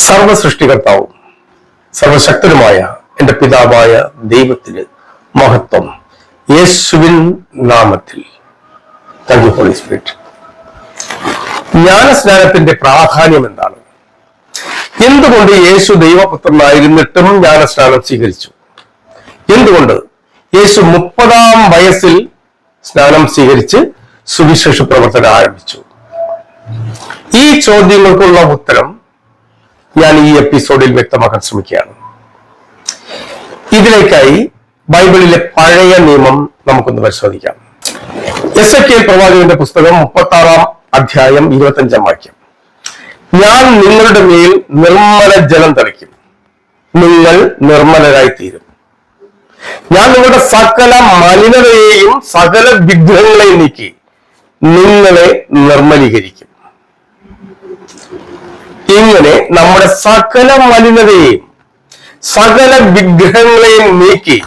സർവസൃഷ്ടികർത്താവും സർവശക്തനുമായ എൻ്റെ പിതാവായ ദൈവത്തിന് മഹത്വം. യേശുവിൻ നാമത്തിൽ. Thank you holy spirit. ജ്ഞാനസ്നാനത്തിന്റെ പ്രാധാന്യം എന്താണ്? എന്തുകൊണ്ട് യേശു ദൈവപുത്രനായിരുന്നിട്ടും ജ്ഞാനസ്നാനം സ്വീകരിച്ചു? എന്തുകൊണ്ട് യേശു 30-ാം വയസ്സിൽ സ്നാനം സ്വീകരിച്ച് സുവിശേഷ പ്രവർത്തനം ആരംഭിച്ചു? ഈ ചോദ്യങ്ങൾക്കുള്ള ഉത്തരം ഞാൻ ഈ എപ്പിസോഡിൽ വ്യക്തമാക്കാൻ ശ്രമിക്കുകയാണ്. ഇതിലേക്കായി ബൈബിളിലെ പഴയ നിയമം നമുക്കൊന്ന് പരിശോധിക്കാം. എസെക്കിയേൽ പ്രവാചകന്റെ പുസ്തകം 36-ാം അധ്യായം 25-ാം വാക്യം. ഞാൻ നിങ്ങളുടെ മേൽ നിർമ്മല ജലം തളിക്കും, നിങ്ങൾ നിർമ്മലരായി തീരും. ഞാൻ നിങ്ങളുടെ സകല മലിനതയെയും സകല വിഗ്രഹങ്ങളെയും നീക്കി നിങ്ങളെ നിർമ്മലീകരിക്കും. ഇങ്ങനെ നമ്മുടെ സകല മലിനതയെയും സകല വിഗ്രഹങ്ങളെയും നീക്കി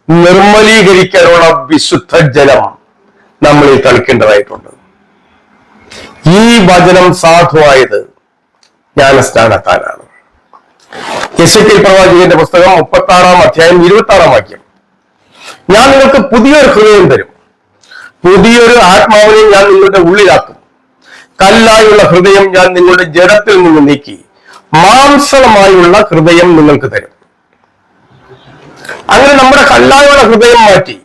നിർമ്മലീകരിക്കാനുള്ള വിശുദ്ധ ജലം നമ്മളിൽ തളിക്കേണ്ടതായിട്ടുണ്ട്. ഈ വചനം സാധുവായത് ജ്ഞാനസ്നാനത്താലാണ്. എസെക്കിയേൽ പ്രവാചകന്റെ പുസ്തകം 36-ാം അധ്യായം 26-ാം വാക്യം. ഞാൻ നിങ്ങൾക്ക് പുതിയൊരു ഹൃദയം തരും, പുതിയൊരു ആത്മാവിനെ ഞാൻ നിങ്ങളുടെ ഉള്ളിലാക്കും. കല്ലായുള്ള ഹൃദയം ഞാൻ നിങ്ങളുടെ ജഡത്തിൽ നിന്ന് നീക്കി മാംസമായുള്ള ഹൃദയം നിങ്ങൾക്ക് തരും. അങ്ങനെ നമ്മുടെ കല്ലായുള്ള ഹൃദയം മാറ്റി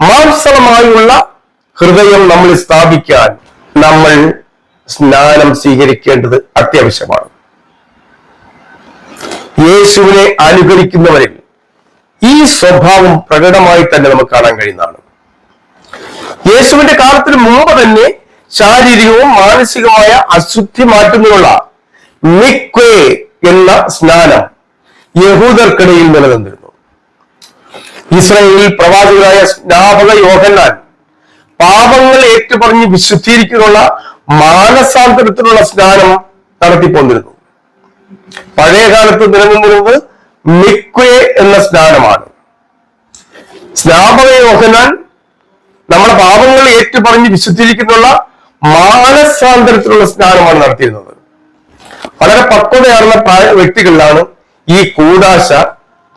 മാംസമായുള്ള ഹൃദയം നമ്മൾ സ്ഥാപിക്കാൻ നമ്മൾ സ്നാനം സ്വീകരിക്കേണ്ടത് അത്യാവശ്യമാണ്. യേശുവിനെ അനുകരിക്കുന്നവരിൽ ഈ സ്വഭാവം പ്രകടമായി തന്നെ നമുക്ക് കാണാൻ കഴിയുന്നതാണ്. യേശുവിന്റെ കാലത്തിന് മുമ്പ് തന്നെ ശാരീരികവും മാനസികമായ അശുദ്ധി മാറ്റുന്നതിനുള്ള മിക്വേ എന്ന സ്നാനം യഹൂദർക്കിടയിൽ നിലനിന്നിരുന്നു. ഇസ്രായേലിൽ പ്രവാചകനായ സ്നാപക യോഹന്നാൻ പാപങ്ങൾ ഏറ്റുപറഞ്ഞ് വിശുദ്ധീകരിക്കാനുള്ള മാനസാന്തരത്തിനുള്ള സ്നാനം നടത്തിപ്പോന്നിരുന്നു. പഴയ കാലത്ത് നിലനിന്നിരുന്നത് മിക്വേ എന്ന സ്നാനമാണ്. സ്നാപക യോഹന്നാൻ നമ്മുടെ പാപങ്ങൾ ഏറ്റുപറഞ്ഞ് വിശുദ്ധീകരിക്കാനുള്ള മാനസാന്തരത്തിലുള്ള സ്നാനമാണ് നടത്തിയിരുന്നത്. വളരെ പക്വതയാർന്ന വ്യക്തികളിലാണ് ഈ കൂദാശ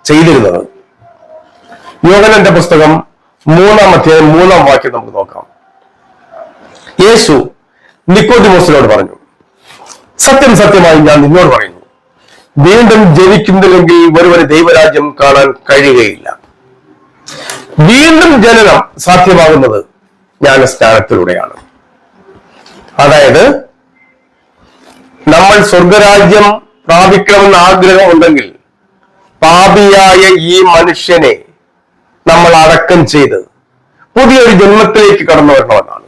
ചെയ്തിരുന്നത്. യോഹന്നാന്റെ പുസ്തകം 3-ാം അധ്യായം 3-ാം വാക്യം നമുക്ക് നോക്കാം. യേശു നിക്കോദിമോസിനോട് പറഞ്ഞു, സത്യം സത്യമായി ഞാൻ നിന്നോട് പറയുന്നു, വീണ്ടും ജനിക്കുന്നില്ലെങ്കിൽ ഒരുവന് ദൈവരാജ്യം കാണാൻ കഴിയുകയില്ല. വീണ്ടും ജനനം സാധ്യമാകുന്നത് ജ്ഞാനസ്നാനത്തിലൂടെയാണ്. അതായത് നമ്മൾ സ്വർഗരാജ്യം പ്രാപിക്കണമെന്ന ആഗ്രഹം ഉണ്ടെങ്കിൽ പാപിയായ ഈ മനുഷ്യനെ നമ്മൾ അടക്കം ചെയ്ത് പുതിയൊരു ജന്മത്തിലേക്ക് കടന്നു വരണമെന്നാണ്.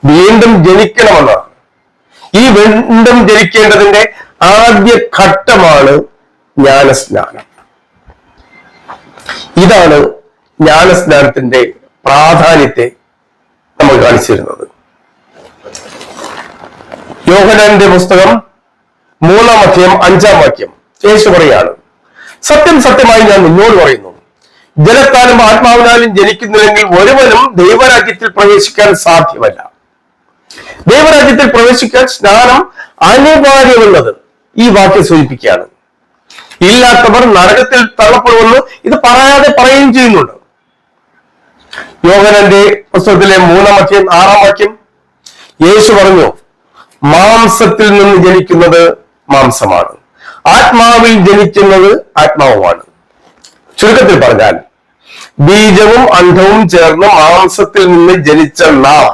വീണ്ടും ജനിക്കണമെന്നാണ്. ഈ വീണ്ടും ജനിക്കേണ്ടതിന്റെ ആദ്യ ഘട്ടമാണ് ജ്ഞാനസ്നാനം. ഇതാണ് ജ്ഞാനസ്നാനത്തിന്റെ പ്രാധാന്യത്തെ നമ്മൾ കാണിച്ചിരുന്നത്. യോഹന്നാന്റെ പുസ്തകം 3-ാം അധ്യായം 5-ാം വാക്യം യേശു പറയാണ്, സത്യം സത്യമായി ഞാൻ നിന്നോട് പറയുന്നു, ജലത്താലും ആത്മാവിനാലും ജനിക്കുന്നില്ലെങ്കിൽ ഒരുവനും ദൈവരാജ്യത്തിൽ പ്രവേശിക്കാൻ സാധ്യമല്ല. ദൈവരാജ്യത്തിൽ പ്രവേശിക്കാൻ സ്നാനം അനിവാര്യമെന്നത് ഈ വാക്യം സൂചിപ്പിക്കുകയാണ്. ഇല്ലാത്തവർ നരകത്തിൽ തള്ളപ്പെടുമെന്ന് ഇത് പറയാതെ പറയുകയും ചെയ്യുന്നുണ്ട്. യോഹന്നാന്റെ പുസ്തകത്തിലെ 3-ാം അധ്യായം 6-ാം വാക്യം യേശു പറഞ്ഞു, മാംസത്തിൽ നിന്ന് ജനിക്കുന്നത് മാംസമാണ്, ആത്മാവിൽ ജനിക്കുന്നത് ആത്മാവുമാണ്. ചുരുക്കത്തിൽ പറഞ്ഞാൽ ബീജവും അണ്ഡവും ചേർന്ന് മാംസത്തിൽ നിന്ന് ജനിച്ച നാം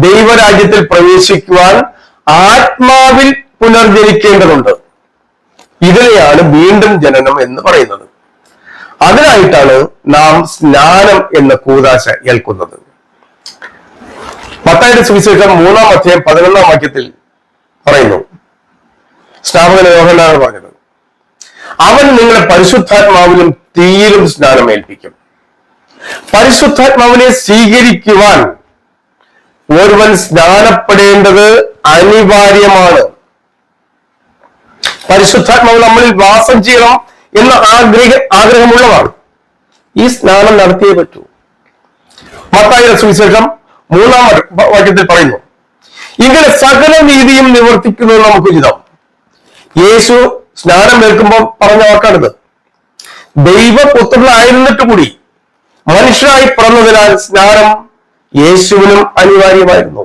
ദൈവരാജ്യത്തിൽ പ്രവേശിക്കുവാൻ ആത്മാവിൽ പുനർജനിക്കേണ്ടതുണ്ട്. ഇതിനെയാണ് വീണ്ടും ജനനം എന്ന് പറയുന്നത്. അതിനായിട്ടാണ് നാം സ്നാനം എന്ന കൂദാശ ഏൽക്കുന്നത്. മത്തായിയുടെ സുവിശേഷം 3-ാം അധ്യായം 11-ാം വാക്യത്തിൽ പറയുന്നു, സ്നാപകൻ യോഹന്നാനാണ് പറഞ്ഞത്, അവൻ നിങ്ങളെ പരിശുദ്ധാത്മാവിലും തീയിലും സ്നാനം ഏൽപ്പിക്കും. പരിശുദ്ധാത്മാവിനെ സ്വീകരിക്കുവാൻ ഒരുവൻ സ്നാനപ്പെടേണ്ടത് അനിവാര്യമാണ്. പരിശുദ്ധാത്മാവ് നമ്മളിൽ വാസം ചെയ്യണം എന്ന ആഗ്രഹമുള്ളതാണ്. ഈ സ്നാനം നടത്തിയേ പറ്റൂ. മത്തായിയുടെ സുവിശേഷം 3-ാം വാക്യത്തിൽ പറയുന്നു, ഇങ്ങനെ സകല നീതിയും നിവർത്തിക്കുന്നത് നമുക്ക് ഉചിതം. യേശു സ്നാനം ഏൽക്കുമ്പോൾ പറഞ്ഞ വാക്കാണിത്. ദൈവപുത്രനായിരുന്നിട്ട് കൂടി മനുഷ്യനായി പിറന്നതിനാൽ സ്നാനം യേശുവിനും അനിവാര്യമായിരുന്നു.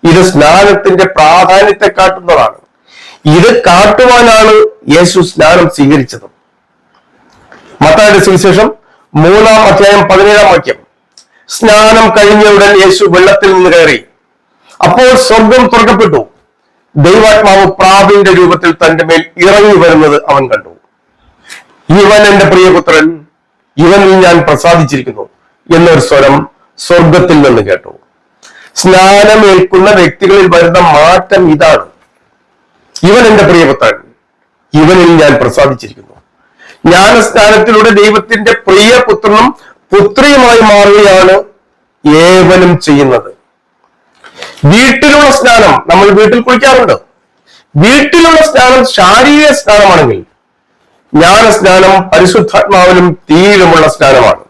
ഇത് സ്നാനത്തിന്റെ പ്രാധാന്യത്തെ കാട്ടുന്നതാണ്. ഇത് കാട്ടുവാനാണ് യേശു സ്നാനം സ്വീകരിച്ചത്. മത്തായിയുടെ സുവിശേഷം 3-ാം അധ്യായം 17-ാം വാക്യം. സ്നാനം കഴിഞ്ഞയുടൻ യേശു വെള്ളത്തിൽ നിന്ന് കയറി. അപ്പോൾ സ്വർഗം തുറക്കപ്പെട്ടു. ദൈവാത്മാവ് പ്രാവിന്റെ രൂപത്തിൽ തന്റെ മേൽ ഇറങ്ങി വരുന്നത് അവൻ കണ്ടു. ഇവൻ എന്റെ പ്രിയപുത്രൻ, ഇവനിൽ ഞാൻ പ്രസാദിച്ചിരിക്കുന്നു എന്നൊരു സ്വരം സ്വർഗത്തിൽ നിന്ന് കേട്ടു. സ്നാനമേൽക്കുന്ന വ്യക്തികളിൽ വരുന്ന മാറ്റം ഇതാണ്. ഇവൻ എന്റെ പ്രിയപുത്രൻ, ഇവനിൽ ഞാൻ പ്രസാദിച്ചിരിക്കുന്നു. ജ്ഞാനസ്നാനത്തിലൂടെ ദൈവത്തിന്റെ പ്രിയപുത്രനും പുത്രിയുമായി മാറുകയാണ് ഏവനും ചെയ്യുന്നത്. വീട്ടിലുള്ള സ്നാനം, നമ്മൾ വീട്ടിൽ കുളിക്കാറുണ്ട്. വീട്ടിലുള്ള സ്നാനം ശാരീരിക സ്നാനമാണെങ്കിൽ ജ്ഞാനസ്നാനം പരിശുദ്ധാത്മാവിലും തീയിലുമുള്ള സ്നാനമാണ്.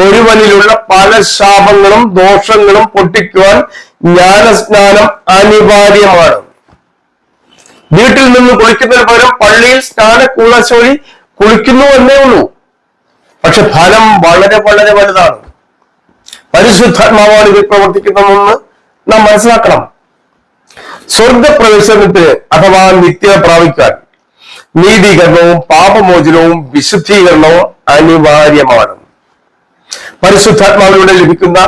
ഒരുവനിലുള്ള പല ശാപങ്ങളും ദോഷങ്ങളും പൊട്ടിക്കുവാൻ ജ്ഞാനസ്നാനം അനിവാര്യമാണ്. വീട്ടിൽ നിന്ന് കുളിക്കുന്നതിന് പകരം പള്ളിയിൽ സ്നാന കൂടാശ വഴി കുളിക്കുന്നു എന്നേ ഉള്ളൂ. പക്ഷെ ഫലം വളരെ വളരെ വലുതാണ്. പരിശുദ്ധാത്മാവാണ് ഇതിൽ പ്രവർത്തിക്കുന്നതെന്ന് നാം മനസ്സിലാക്കണം. സ്വർഗപ്രവേശനത്തിന് അഥവാ നിത്യത പ്രാപിക്കാൻ നീതീകരണവും പാപമോചനവും വിശുദ്ധീകരണവും അനിവാര്യമാണ്. പരിശുദ്ധാത്മാവിലൂടെ ലഭിക്കുന്ന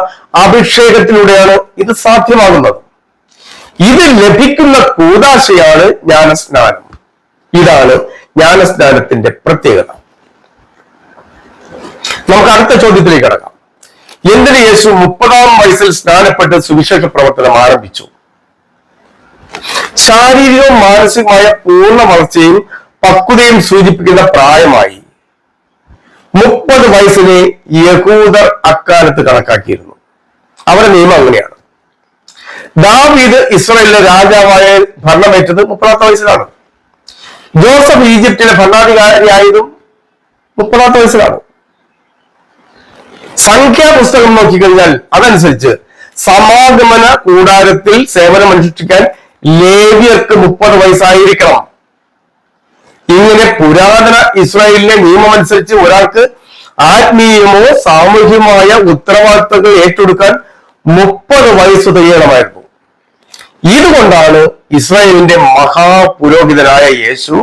അഭിഷേകത്തിലൂടെയാണ് ഇത് സാധ്യമാകുന്നത്. ഇത് ലഭിക്കുന്ന കൂദാശയാണ് ജ്ഞാനസ്നാനം. ഇതാണ് ജ്ഞാനസ്നാനത്തിന്റെ പ്രത്യേകത. നമുക്ക് അടുത്ത ചോദ്യത്തിലേക്ക് കടക്കാം. എന്തിന് യേശു 30-ാം വയസ്സിൽ സ്നാനപ്പെട്ട് സുവിശേഷ പ്രവർത്തനം ആരംഭിച്ചു? ശാരീരികവും മാനസികമായ പൂർണ്ണ വളർച്ചയും പക്വതയും സൂചിപ്പിക്കുന്ന പ്രായമായി 30 വയസ്സിനെ യഹൂദർ അക്കാലത്ത് കണക്കാക്കിയിരുന്നു. അവരുടെ നിയമം അങ്ങനെയാണ്. ദാവീദ് ഇസ്രായേലിലെ രാജാവായ ഭരണമേറ്റത് 30-ാമത്തെ വയസ്സിലാണ്. ജോസഫ് ഈജിപ്തിലെ ഭരണാധികാരിയായതും 30-ാമത്തെ വയസ്സിലാണ്. സംഖ്യാപുസ്തകം നോക്കിക്കഴിഞ്ഞാൽ അതനുസരിച്ച് സമാഗമന കൂടാരത്തിൽ സേവനമനുഷ്ഠിക്കാൻ ലേവ്യർക്ക് 30 വയസ്സായിരിക്കണം. ഇങ്ങനെ പുരാതന ഇസ്രായേലിലെ നിയമമനുസരിച്ച് ഒരാൾക്ക് ആത്മീയമോ സാമൂഹ്യമായ ഉത്തരവാദിത്തങ്ങൾ ഏറ്റെടുക്കാൻ 30 വയസ്സ് തികയണമായിരുന്നു. ഇതുകൊണ്ടാണ് ഇസ്രായേലിന്റെ മഹാപുരോഹിതനായ യേശു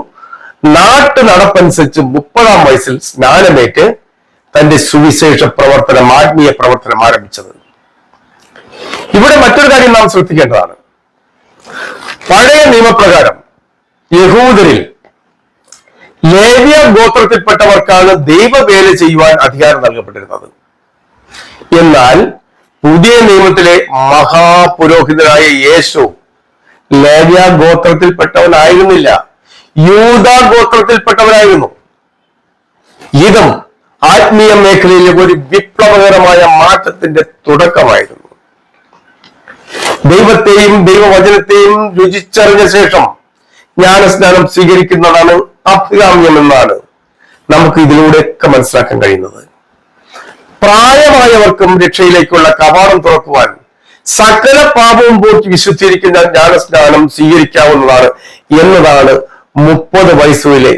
നാട്ടു നടപ്പനുസരിച്ച് 30-ാം വയസ്സിൽ സ്നാനമേറ്റ് തന്റെ സുവിശേഷ പ്രവർത്തനം, ആത്മീയ പ്രവർത്തനം ആരംഭിച്ചത്. ഇവിടെ മറ്റൊരു കാര്യം നാം ശ്രദ്ധിക്കേണ്ടതാണ്. പഴയ നിയമപ്രകാരം യഹൂദരിൽ ലേവ്യ ഗോത്രത്തിൽപ്പെട്ടവർക്കാണ് ദൈവവേല ചെയ്യുവാൻ അധികാരം നൽകപ്പെട്ടിരുന്നത്. എന്നാൽ പുതിയ നിയമത്തിലെ മഹാപുരോഹിതനായ യേശു ലേവ്യ ഗോത്രത്തിൽപ്പെട്ടവനായിരുന്നില്ല, യൂദാ ഗോത്രത്തിൽപ്പെട്ടവനായിരുന്നു. ഇതും ആത്മീയ മേഖലയിലെ ഒരു വിപ്ലവകരമായ മാറ്റത്തിന്റെ തുടക്കമായിരുന്നു. ദൈവത്തെയും ദൈവവചനത്തെയും രുചിച്ചറിഞ്ഞ ശേഷം ജ്ഞാനസ്നാനം സ്വീകരിക്കുന്നതാണ് അഭികാമ്യമെന്നാണ് നമുക്ക് ഇതിലൂടെയൊക്കെ മനസ്സിലാക്കാൻ കഴിയുന്നത്. പ്രായമായവർക്കും രക്ഷയിലേക്കുള്ള കവാടം തുറക്കുവാൻ സകല പാപവും പോറ്റി വിശുദ്ധീകരിക്കുന്ന ജ്ഞാനസ്നാനം സ്വീകരിക്കാവുന്നതാണ് എന്നതാണ് 30 വയസ്സിലെ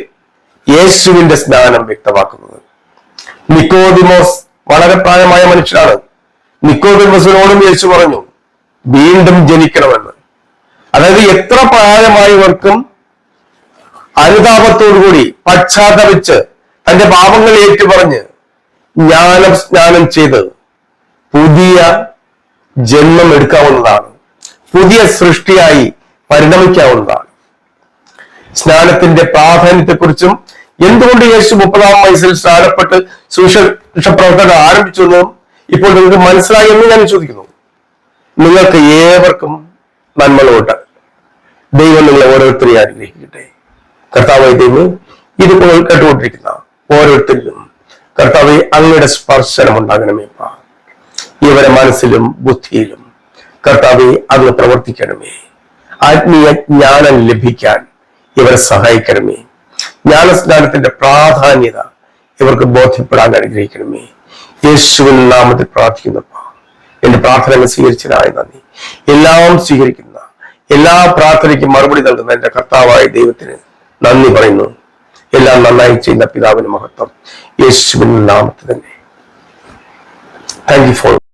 യേശുവിന്റെ സ്നാനം വ്യക്തമാക്കുന്നത്. നിക്കോദിമോസ് വളരെ പ്രായമായ മനുഷ്യനാണ്. നിക്കോദിമോസിനോടും യേശു പറഞ്ഞു, വീണ്ടും ജനിക്കണമെന്ന്. അതായത് എത്ര പ്രായമായവർക്കും അനുതാപത്തോടുകൂടി പശ്ചാത്തപിച്ച് തന്റെ പാപങ്ങൾ ഏറ്റുപറഞ്ഞ് സ്നാനം ചെയ്ത് പുതിയ ജന്മം എടുക്കാവുന്നതാണ്, പുതിയ സൃഷ്ടിയായി പരിണമിക്കാവുന്നതാണ്. സ്നാനത്തിന്റെ പ്രാധാന്യത്തെക്കുറിച്ചും എന്തുകൊണ്ട് യേശു 30-ാം വയസ്സിൽ സ്നാനപ്പെട്ട് സുവിശേഷ പ്രവർത്തനം ആരംഭിച്ചു എന്നും ഇപ്പോൾ നിങ്ങൾക്ക് മനസ്സിലായി എന്ന് ഞാൻ ചോദിക്കുന്നു. നിങ്ങൾക്ക് ഏവർക്കും നന്മകളുണ്ട്. ദൈവം നിങ്ങളെ ഓരോരുത്തരെയും അനുഗ്രഹിക്കട്ടെ. കർത്താവായ ദൈവം ഇതിപ്പോൾ കേട്ടുകൊണ്ടിരിക്കുന്ന ഓരോരുത്തരിലും കർത്താവെ അങ്ങയുടെ സ്പർശനം ഉണ്ടാകണമേ. ഇവരെ മനസ്സിലും ബുദ്ധിയിലും കർത്താവെ അങ്ങ് പ്രവർത്തിക്കണമേ. ആത്മീയ ജ്ഞാനം ലഭിക്കാൻ ഇവരെ സഹായിക്കണമേ. ജ്ഞാനസ്നാനത്തിന്റെ പ്രാധാന്യത ഇവർക്ക് ബോധ്യപ്പെടാൻ അനുഗ്രഹിക്കണമേ. യേശുവിൻ നാമത്തിൽ പ്രാർത്ഥിക്കുന്നപ്പ എന്റെ പ്രാർത്ഥനകൾ സ്വീകരിച്ചതായി നന്ദി. എല്ലാം സ്വീകരിക്കുന്ന എല്ലാ പ്രാർത്ഥനയ്ക്കും മറുപടി നൽകുന്ന എന്റെ കർത്താവായ ദൈവത്തിന് നന്ദി പറയുന്നു. എല്ലാം നന്നായി ചെയ്യുന്ന പിതാവിന് മഹത്വം. യേശുവിൻ നാമത്തിൽ തന്നെ. Thank you for